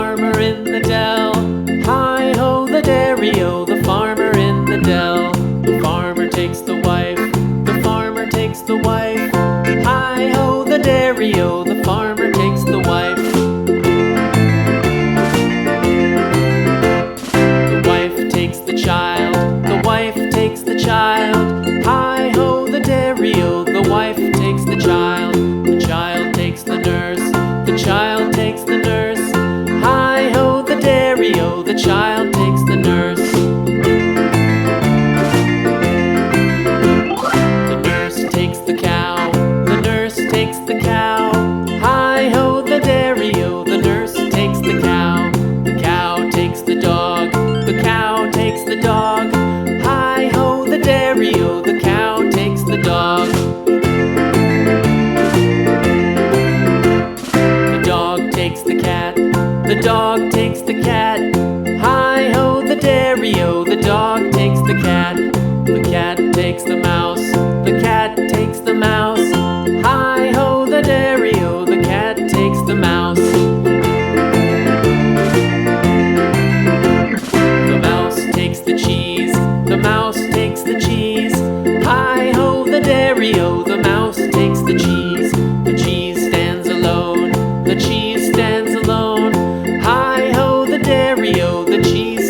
farmer in the dell. Hi-ho, the dairy-o, the farmer in the dell. The farmer takes the wife, the farmer takes the wife. Hi-ho, the dairy-o, the farmer takes the wife. The wife takes the child, the wife takes the child. Hi-ho, the dairy-o, the wife takes the child. The child takes the nurse, the child takes the nurse. Hi-ho, the dairy-o, the child takes the nurse. The nurse takes the cow, the nurse takes the cow. Hi-ho, the dairy-o, the nurse takes the cow. The cow takes the dog, the cow takes the dog. Hi-ho, the dairy-o, the cow takes the dog. The dog takes the cat, the dog takes the cat. Hi-ho, the dairy-o, the dog takes the cat. The cat takes the mouse, the cat takes the mouse. Hi-ho, the dairy-o, the cat takes the mouse. The mouse takes the cheese, the mouse takes the cheese. Hi-ho, the dairy-o, the mouse takes the cheese. The cheese stands alone, the cheese stands alone. Hi-ho, the dairy-o, the cheese